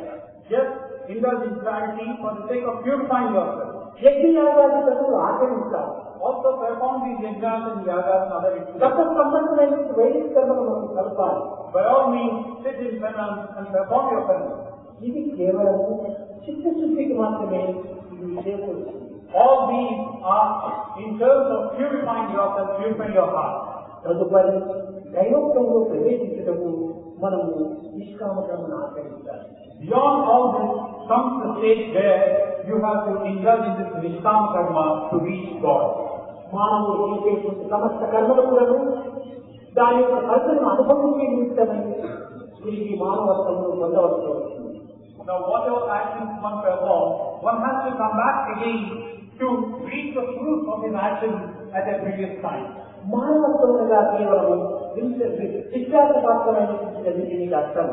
Just indulge in charity for the sake of purifying yourself. యజ్ఞయాగాదులను ఆచరించాలి. Also perform these yajnas and yagas and other rituals. తప సంబంధమైన వైదిక కర్మలు మనం కలపాలి. By all means, sit in penance and perform your penance. ఇది కేవలం చిత్తశుద్ధికి మాత్రమే ఇది చేయకూడదు. All these are in terms of purifying yourself, purifying your heart. తదుపరి దైవత్వంలో ప్రవేశించటకు మనము నిష్కామకర్మను ఆచరించాలి. Beyond all this comes the stage where you have to indulge in this nishkama karma to reach God. మానవుడు చేసేటువంటి సమస్త కర్మలు కూడా దాని యొక్క ఫలితం అనుభవించే నిమిత్తమై తిరిగి మానవత్వంలో పొందవలసి వస్తుంది. Now, whatever actions one performs, one has to come back again to reap the fruit of his actions at a previous time. మానవత్వంగా కేవలం విశ్వాసపాత్రమైనటువంటి దీనికి అర్థం.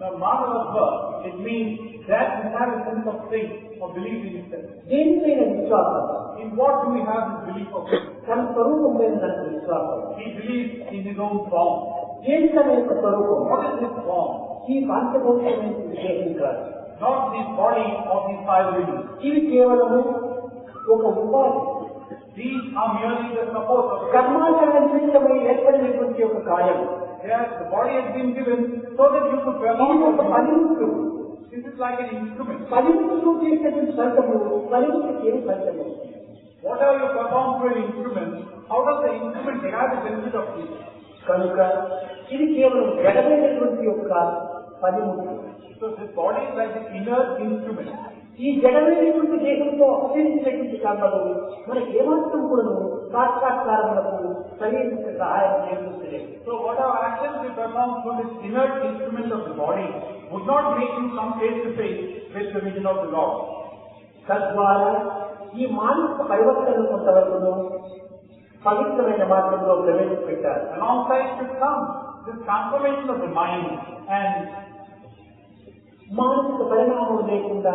Now, Manavasva, it means that we have a sense of faith, of belief in itself. దేనిపైన విశ్వాసం? In what do we have this belief of faith? తన స్వరూపం పైన నాకు విశ్వాసం. He believes in his own form. ఏది తన యొక్క స్వరూపం? What is his form? ఈ పాంచభౌతికమైన విషయం కాదు. Not his body or his five limbs. ఇవి కేవలము ఒక ఉపాధి. These are merely the support of కర్మాచరణ నిమిత్తమై ఏర్పడినటువంటి ఒక కాయం. Yes, the body has been given so that you could perform. ఇది ఒక పనిముట్టు. This is like an instrument. పనిముట్టు చేసేటువంటి ఫలితము పనిముట్టుకి ఏం ఫలితము? Whatever you perform through an instrument, how does the instrument derive the benefit of this? కనుక ఇది కేవలం జడమైనటువంటి యొక్క పనిముట్టు. So this body is like the inner instrument. ఈ జడమైనటువంటి దేహంతో ఆచరించినటువంటి కర్మలు మనకి ఏమాత్రం కూడా సాక్షాత్కారములకు శరీరానికి సహాయం చేస్తుంది. So whatever actions we perform through this inner instrument of the body would not make you come face to face with the vision of the Lord. తద్వారా ఈ మానసిక పరివర్తనను కొంతవరకు పవిత్రమైన మార్గంలో ప్రవేశపెట్టారు. Alongside should come this transformation of the mind, and మానసిక పరిణామం లేకుండా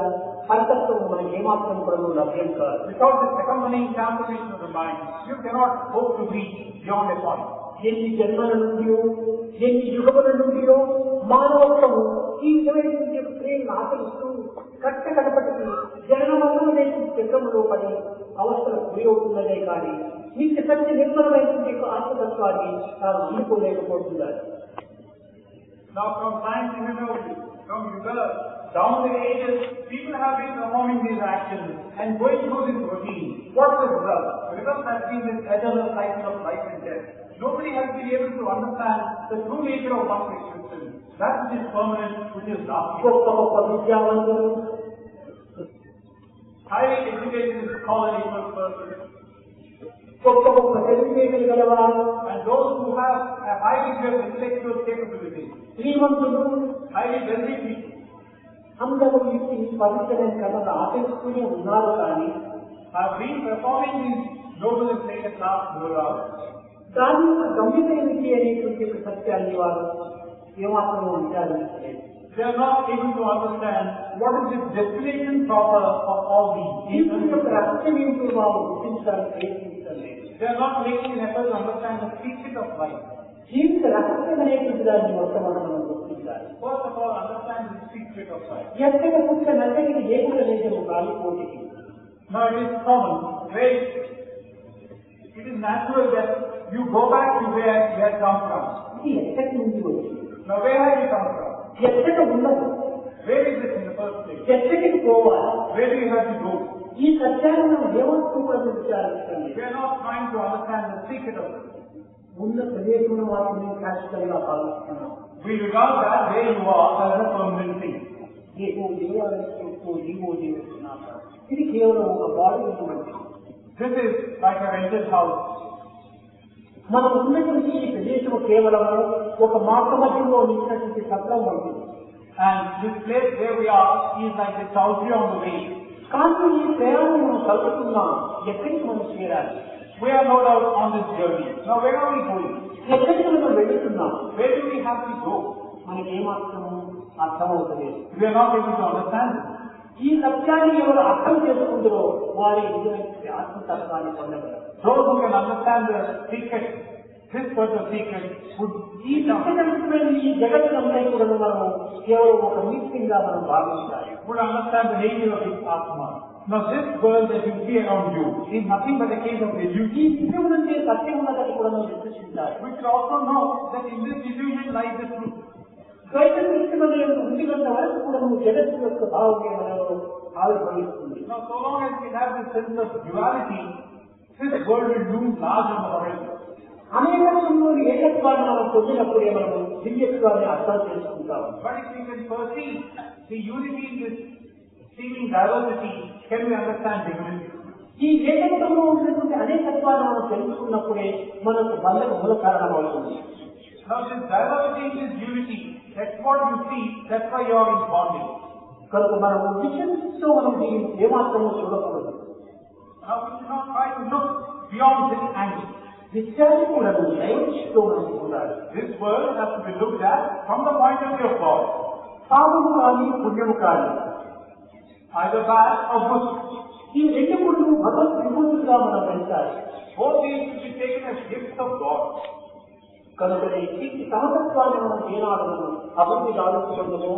పరతత్వం మనకి ఏమాత్రం కూడా లభ్యం కాదు. without this accompanying transformation of the mind, you cannot hope to reach beyond a point. ఎన్ని జన్మల నుండియో ఎన్ని యుగముల నుండియో మానవత్వము ఈ విధమైనటువంటి క్రియలను ఆచరిస్తూ కట్టకడపటికి జననమరణం లేని చక్రములో పడి అవస్థలకు గురి అవుతున్నదే కానీ నిత్య సత్య నిర్మలమైనటువంటి ఆత్మతత్వాన్ని తాను అందుకోలేకపోతున్నారు. Now from time immemorial, from Yuga down the ages, people have been performing these actions and going through this routine. What's the result? The result has been this eternal cycle of life and death. Nobody has been able to understand the true nature of one's existence. That which is permanent, which is lasting. Highly educated scholarly persons, and those who have a high degree of intellectual capability, highly wealthy people, అందరూ ఈ పవిత్రమైన కర్మను ఆచరిస్తూనే ఉన్నారు కానీ have been performing these noble and sacred tasks throughout. దాని యొక్క గమ్యమైనది అనేటువంటి సత్యాన్ని వారు ఏమాత్రం విచారించలేదు. They are not able to understand what is the destination proper of all these. జీవితం యొక్క రహస్యం ఏమిటో వారు గుర్తించడానికి ప్రయత్నించలేదు. They are not making an effort to understand the secret of life. జీవిత రహస్యం అనేటువంటి దాన్ని మొత్తం మనం గుర్తించాలి. First of all, understand the secret of life. ఎక్కడ పుట్టిన నచ్చని ఏముల లేదని కాలిపోటీకి. Now it is common, right? It is natural that you go back to where you had come from. ఇది ఎక్కడి నుంచి వచ్చింది? Now where have you come from? ఎక్కడ ఉన్నది? Where is it in the first place? ఎక్కడికి పోవాలి? Where do you have to go? ఈ సత్యాన్ని మనం ఏమాత్రం కూడా విచారించండి. We are not trying to understand the secret of it. ఉన్న ప్రదేశంలో వాటిని శాశ్వతంగా భావిస్తున్నాం. We regard that where you are as a permanent thing. ఇది కేవలం ఒక బాడీ ఇటువంటి. This is like a rented house. మనం ఉన్నటువంటి ఈ ప్రదేశం కేవలం ఒక మార్గ మధ్యంలో నిలిచినటువంటి సత్రం వంటిది. And this place where we are is like a chowdhury on the way. కానీ ఈ ప్రయాణం మనం కలుపుతున్నాం. ఎక్కడికి మనం చేరాలి? We are no doubt on this journey. Now where are we going? ఎక్కడికి మనం వెళ్తున్నాం? Where do we have to go? మనకి ఏమాత్రం అర్థమవుతుంది. We are not able to understand it. ఈ సత్యాన్ని ఎవరు అర్థం చేసుకుంటారో వారి నిజమైన ఆత్మతత్వాన్ని పొందగలరు. Those who can understand the secret, this particular secret, would ఈ సత్యమైన ఈ జగత్తులంతా కూడా మనము కేవలం ఒక మిక్సింగ్గా మనం భావించాలి. would understand the nature of its Atma. Now this world that you see around you is nothing but a case of illusion. ఈ నిజం నుండి సత్యం ఉన్నదని కూడా మనం విశ్వసించాలి. We should also know that in this illusion lies the truth. ద్వైత దృష్టిలో ఉండినంత వరకు కూడా జగత్తు యొక్క భావమే మనలో ఆవిర్భవిస్తుంది. Now so long as we have this sense of duality, this world will loom large on the horizon. అనేకత్వంలో ఏకత్వాన్ని మనం పొందినప్పుడే మనము దివ్యత్వాన్ని అర్థం చేసుకుంటాం. But if we can perceive the unity in this seeming diversity, can we understand divinity? ఈ ఏకత్వంలో ఉన్నటువంటి అనేకత్వాన్ని మనం తెలుసుకున్నప్పుడే మనకు బంధన మూల కారణం అవుతుంది. Now this diversity is unity. That's what you see. That's why you are in bondage. కనుక మనం విచక్షణతో మనం దీన్ని ఏమాత్రము చూడకూడదు. Now we should not try to look beyond this angle. విషయాన్ని కూడా దైవదృష్టితో మనం చూడాలి. This world has to be looked at from the point of view of God. పాపము కానీ పుణ్యము కానీ either bad or good. ఈ రెండు కూడా భగవత్ విభూతులుగా మనం పెంచాలి. Both these should be taken as gifts of God. కనుక ఈ సమతత్వాన్ని మనం ఏనాడు అభివృద్ధి ఆలోచించడము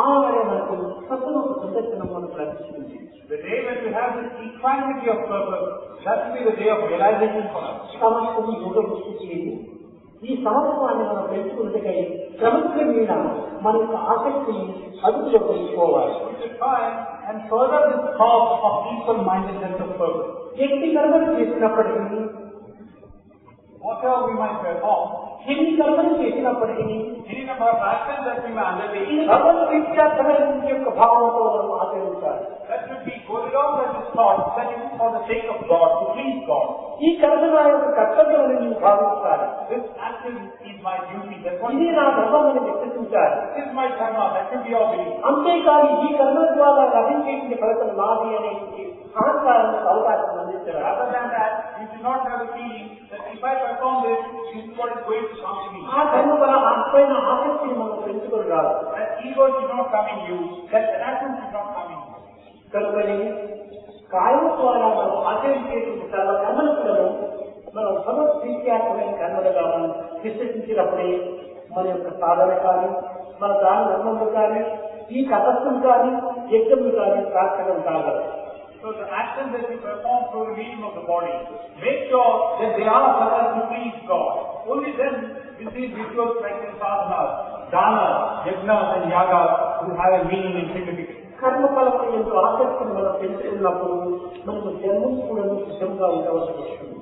ఆనాడే మనకు సత్తును సందర్శనం మనం ప్రదర్శించింది. The day when we have this equanimity of purpose, that will be the day of realization for us. సమస్తము యోగ దృష్టికి ఈ సమత్వాన్ని మనం పెంచుకున్నట్టుకై క్రమక్రమేణ మన యొక్క ఆసక్తిని అదుపులో పెంచుకోవాలి. We should try and further this cause of equal-mindedness of purpose. ఎట్టి కర్మలు చేసినప్పటికీ Whatever we might perform, ఎన్ని కర్మలు చేసినప్పటికీ any number of actions that we may undertake, భగవత్ విద్యార్థుల యొక్క భావంతో మనం ఆచరించాలి. that should be going on with this thought that it is for the sake of God, to please God. ఈ కర్మ నా యొక్క కర్తవ్యం నేను భావించాలి. This action is my duty. That's what ఇది నా ధర్మం విశ్వసించాలి. this is my dharma. That should be your belief. అంతేకాదు ఈ కర్మ ద్వారా లభించేటువంటి ఫలితం నాది అనే అహంకారానికి అవకాశం అందించారు. Rather than that, you should not have a feeling that if I perform this, this is what is going to come to me. ఆ కర్మ వల్ల ఆపైన ఆసక్తిని మనం పెంచుకొని రాదు. That ego should not come in you. That attachment should not come in you. కనుకని కాయం ద్వారా మనం ఆచరించేటువంటి సర్వ కర్మలను మనం భగవత్ విద్యార్థమైన కర్మలుగా మనం విశ్వసించినప్పుడే మన యొక్క సాధన కానీ మన దాన ధర్మములు కానీ ఈ తపస్సులు కానీ యజ్ఞములు కానీ సార్థకం కాగలరు. So the actions that we perform through the medium of the body, make sure that they are supposed to please God. Only then will these rituals like the sadhanas, danas, yajnas and yagas will have a meaning and significance. కర్మఫలం ఎంతో ఆసక్తిని మనం పెంచుకున్నప్పుడు మనకు జన్మం కూడా సిద్ధంగా ఉండవలసి వస్తుంది.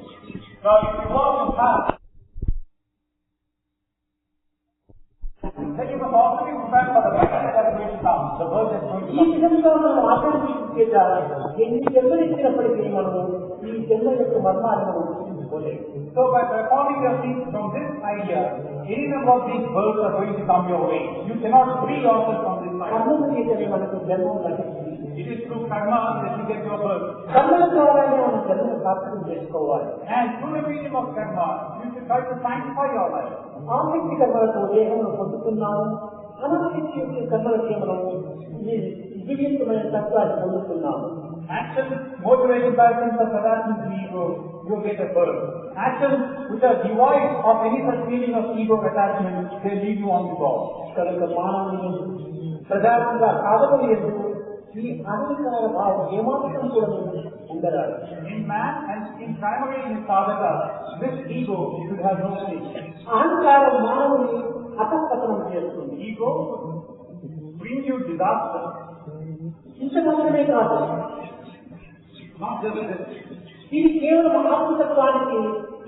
Now if you want to have, then you must also be prepared for the weapon that is going to come, the word that is going to ఈ come. విధంగా మనం ఆచరించే ఎన్ని జన్మలు ఇచ్చినప్పటికీ మనము ఈ జన్మ యొక్క మర్మాన్ని మనం గుర్తించుకోలేము. So by performing your things from this idea, any number of these births are going to come your way. You cannot free yourself from this idea. కర్మలు చేతనే మనకు జన్మం లభిస్తుంది. It is through karma that you get your birth. కర్మల ద్వారానే మనం జన్మను సార్థకం చేసుకోవాలి. And through the medium of karma, you should try to sanctify your life. ఆసక్తి కర్మలతో దేహంలో పొందుతున్నాము, అనాసక్తి కర్మలకి మనము ఈ దివ్యమైన తత్వాన్ని పొందుతున్నాము. Actions motivated by sense of attachment to ego, you get a birth. Actions which are devoid of any such feeling of ego attachment, they lead you on to God. కనుక మానవుని ప్రధానంగా సాధకులు ఎందుకు ఈ అహంకార భావం ఏమాత్రం కూడా ఉండరాదు. In man and in primary in sadhaka, this ego should have no place. అహంకారం మానవుని అధపతనం చేస్తుంది. Ego bring you disaster. ఇంత మాత్రమే కాదు, Not just this. ఇది కేవలం ఆత్మతత్వానికి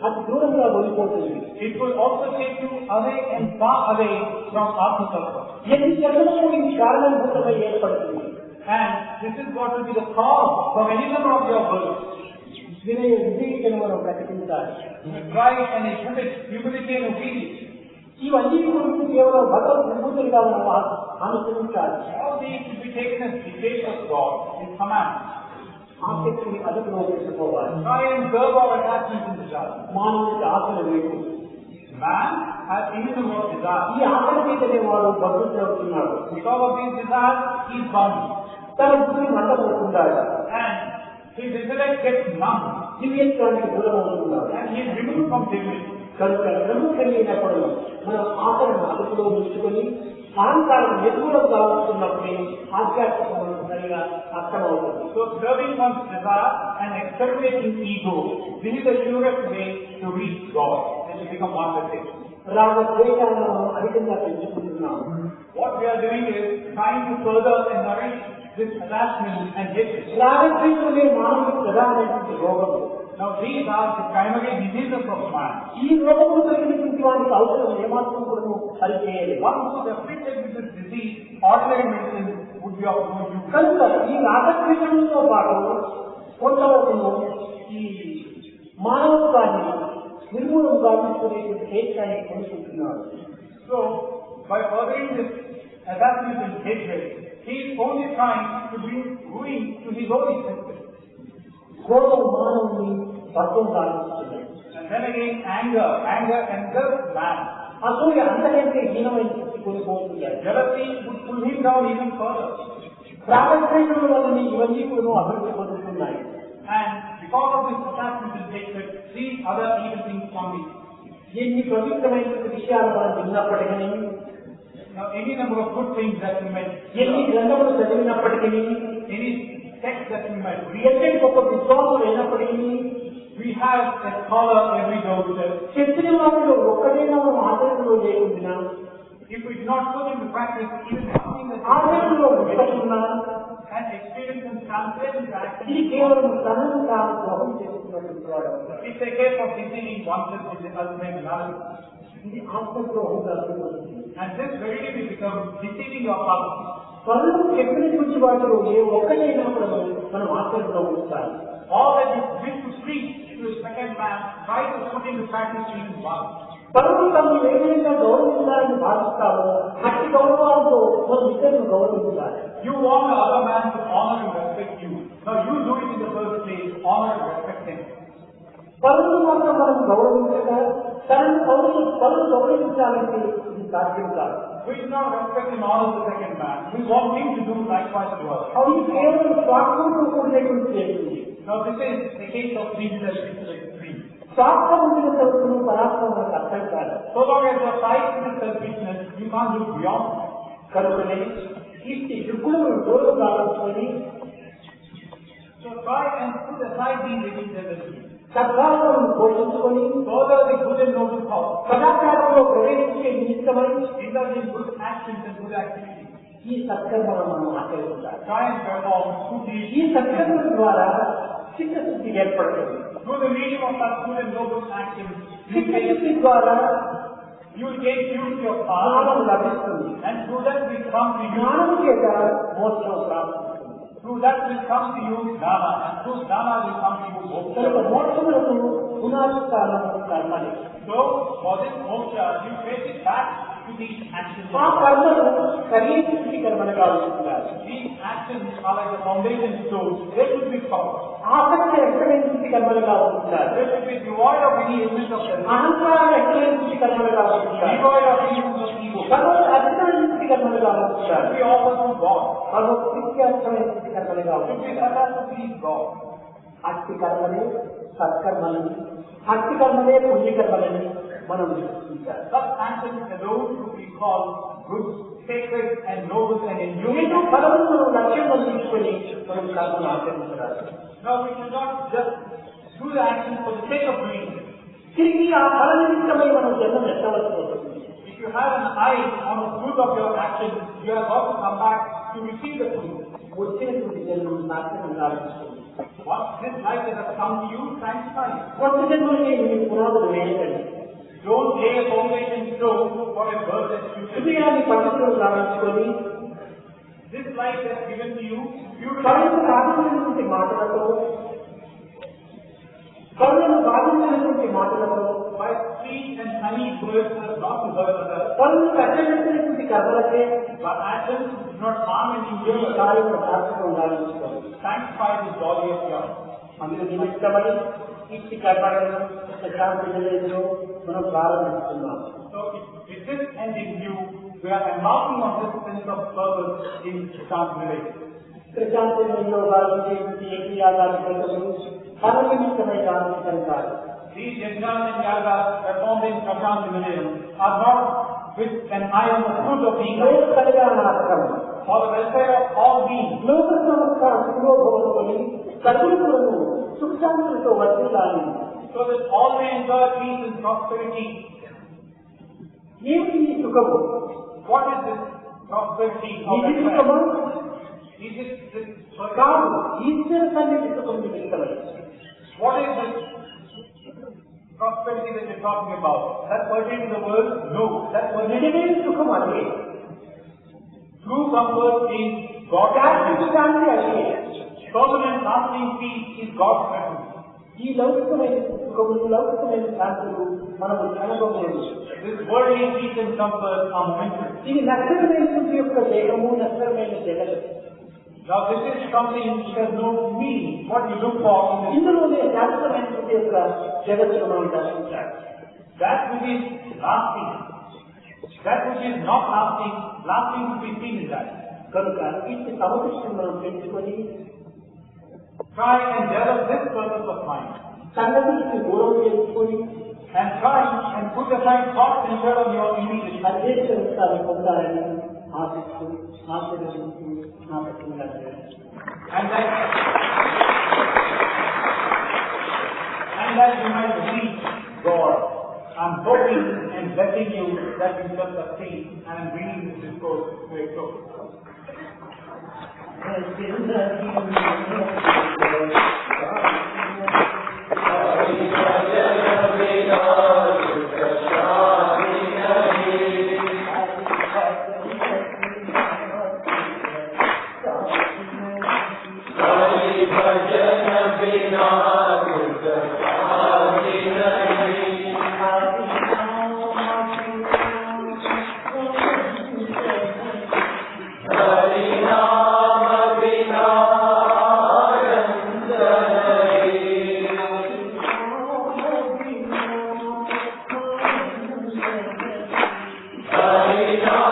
అతి దూరంగా వెళ్ళిపోతుంది. It will also take you away and far away from Atma Tattva. ఎన్ని జన్మలకు ఇది కారణభూతమై ఏర్పడుతుంది. And this is what will be the cause for any number of your births. వినయ విధేయతను మనం ప్రకటించాలి. Pride and humility and obedience. ఇవన్నీ గురించి కేవలం భగవత్ విభూతులుగా మనం అనుసరించాలి. All these should be taken as dictates of God, His command. ఆసక్తిని అదుపులో పెట్టుకోవాలి. Try and curb our attachment and desire. మానవునికి ఆశలు లేదు. Man has any number of desires. ఈ ఆశల చేతనే వాడు భద్రత అవుతున్నాడు. Because of these desires, he is bound. తన బుద్ధి మంటపడుతున్నాడు. And his intellect gets numb. దివ్యత్వానికి దూరం అవుతున్నాడు. And he is removed from divinity. కనుక క్రమక్రమేణప్పుడు మనం ఆశలను అదుపులో ఉంచుకొని అహంకారం నిర్మూలంగా ఉంటున్నప్పుడే ఆధ్యాత్మికం సరిగా అర్థమవుతుంది. So curbing one's desire and exterminating ego, this is the surest way to reach God and to become one with Him. రాగద్వేషాలను మనం అధికంగా పెంచుకుంటున్నాం. What we are doing is trying to further and nourish this attachment and hatred. రాగద్వేషులే మానవునికి ప్రధానమైనటువంటి రోగము. Now these are the primary diseases of man. ఈ రోగము కలిగినటువంటి వారికి ఔషధం ఏమాత్రం కూడా పనిచేయాలి. One who is afflicted with this disease, ordinary medicine would be of no use. కనుక ఈ రాగద్వేషంతో పాటు కొంతవరకు ఈ మానవత్వాన్ని నిర్మూలం గావించుకునేటువంటి ఏకాన్ని కొనుక్కుంటున్నాడు. So, by furthering this attachment and hatred, he is only trying to bring ruin to his own existence. క్రోధం మానవుని తత్వం గావించుతున్నాడు. And then again, anger engulfs man. అసూయ అంతకంటే హీనమైన స్థితి కొనిపోతున్నాడు. Jealousy would pull him down even further. ప్రాగద్వేషముల వలన ఇవన్నీ కూడా అభివృద్ధి పొందుతున్నాయి. And because of this attachment and hatred, these other evil things come in. ఎన్ని పవిత్రమైన విషయాలు మనం విన్నప్పటికీ, any number of good things that we might, ఎన్ని గ్రంథములు చదివినప్పటికీ, any text that we might read, ఎంతటి గొప్ప విద్వాంసులు అయినప్పటికీ, we have a scholar every doorstep. చెప్పిన వాటిలో ఒక్కడైనా మనం ఆచరణలో లేకుండా, if we do not put into practice even something that ఆచరణలో ఉండకుండా and experience and translate into action, ఇది కేవలం తనను తాను ద్రోహం చేసుకున్నటువంటి వాడు. it's a case of deceiving oneself in the ultimate reality. ఇది ఆత్మద్రోహంగా అర్థమవుతుంది. And this really will become deceiving your heart. పనులు చెప్పినటువంటి వాటిలో ఏ ఒక్కటైనా కూడా మనం ఆచరణలో ఉంచాలి. All that you wish to preach to the second man, try to put into practice even once. పనులు తమను ఏ విధంగా గౌరవించాలని భావిస్తామో అట్టి గౌరవాలతో మనం ఇతరులను గౌరవించాలి. You want the other man to honor and respect you. Now you do it in the first place, honor and respect him. పనులు మాత్రం మనం గౌరవించగా తనను పనులు గౌరవించాలంటే ఇది సాధ్యం కాదు. We do not respect and honor the second man. We want him to do likewise to us. అది కేవలం స్వార్థంతో కూడినటువంటి చేస్తుంది. Now this is the case of things that is to the extreme. స్వార్థం ఉండినంత వరకు పరాత్మ మనకు అర్థం కాదు. So long as your sight is selfishness, you can't look beyond. కనుకనే ఈ దుర్గుణములను దూరం కావాల్సుకొని, so try and put aside these evil tendencies. సద్భావనను పోషించుకొని, further the good and noble thoughts, సదాచారంలో ప్రవేశించే నిమిత్తమై indulge in good actions and good activities. ఈ సత్కర్మలను మనం ఆచరించాలి. Try and perform good deeds. ఈ సత్కర్మల ద్వారా చిత్తశుద్ధి ఏర్పడుతుంది. Through the medium of such good and noble actions, చిత్తశుద్ధి ద్వారా you will gain purity of heart, జ్ఞానం లభిస్తుంది. and through that will come to you. జ్ఞానం చేత మోక్షం ప్రాప్తిస్తుంది. Through that will come to you Dhamma, and through Dhamma will come to you కనుక Moksha. మోక్షములకు పునాది స్థానం కర్మలే. So, for this Moksha, you trace it back to these actions. ఆ కర్మలు సరైన కర్మలుగా ఉంటున్నారు. These actions are like the foundation stones. They should be taught. ఆసక్తి ఎక్కడైన కర్మలుగా ఉంటున్నారు. They should be devoid of any element of self, అహంకారం ఎక్కడైన కర్మలుగా ఉంటున్నారు. devoid of any element of ego. భగవత్ అధికమైన కర్మలుగా Should ఉంటున్నారు. be offered to God. Bhagwat విద్యార్థమైన కర్మలుగా Should be ఉంటున్నారు. set up to please God. అట్టి కర్మలే సత్కర్మలని, అట్టి కర్మలే పుణ్యకర్మలని మనం గుర్తించాలి. Such actions alone should be called good, sacred, and noble and ఏదో enduring. ఫలములను లక్ష్యంగా తీసుకొని మనం కర్మను ఆచరించాలి. Now we should not just do the actions for the sake of doing it. తిరిగి ఆ ఫల నిమిత్తమై మనం జన్మ ఎత్తవలసి వస్తుంది. If you have an eye on the fruit of your actions, you have got to come back to receive the fruit. వచ్చినటువంటి జన్మం నాశనం కావిస్తుంది. What this life that has come to you, sanctify it. కొత్త జన్మలకి మీరు పునాదులు వేయకండి. Don't lay a foundation stone for a birth that's future. హృదయాన్ని పవిత్రం కావించుకొని, This life that's given to you, కరుణను బాధించినటువంటి మాటలతో, కరుణను బాధించినటువంటి మాటలతో, by sweet and honey words that not to hurt others, కరుణను కట్టబెట్టినటువంటి కర్మలకే but actions do not harm and injure others. కార్యం ప్రార్థన ఉండాలనుకోవాలి. Sanctify this body of yours. అందుకు నిమిత్తమై ఇట్టి కర్మలను ప్రశాంతి నిలయంలో మనం ప్రారంభిస్తున్నాం. So with this end in view, we are embarking on this sense of purpose in Shanti. Prashanti నిలయంలో భావించేటువంటి ఏకీ ఆధారితలు ఫల నిమిత్తమై కావించడం కాదు. These yajnas and yagas performed in Shanti Nilayam are not with an eye on the fruit of being లోక కళ్యాణార్థం, for the welfare of all beings, లోక సంస్థ పురోభవని సగులులను సుఖశాంతులతో వర్తిల్లాలి. so that all may enjoy peace and prosperity. ఏమిటి ఈ సుఖము? What is this prosperity of ఇది welfare? సుఖమా? Is it this కాదు, ఈశ్వర సన్నిధి సుఖం నిమిత్తమై. What is this prosperity that you're talking about? That pertaining to the world? No. That pertaining నిజమైన సుఖం అదే. true comfort is God's శాశ్వత presence. శాంతి అదే. Permanent lasting peace is God's presence. ఈ లౌకికమైన సుఖములు, లౌకికమైన శాంతులు మనము అనుభవలేదు. This worldly peace and comfort are momentary. ఇది నశ్వరమైనటువంటి యొక్క దేహము, నశ్వరమైన జగత్తు. Now this is something which has no meaning. What you look for in this. ఇందులోనే శాశ్వతమైనటువంటి యొక్క జగత్తును మనం దర్శించాలి. That which is lasting, that which is not lasting, lasting to be seen in that. కనుక ఇంటి సమదృష్టిని మనం పెంచుకొని Try and develop this purpose of mind. సంగతికి దూరం చేసుకొని And try and put aside thoughts and dwell on your immediate. అధ్యక్ష విషయాన్ని పొందాలని ఆశిస్తూ ఆశీర్వదిస్తూ నా పట్ల and that you might reach God. I'm hoping and blessing you that you shall succeed, and I'm bringing this discourse to a close. Hare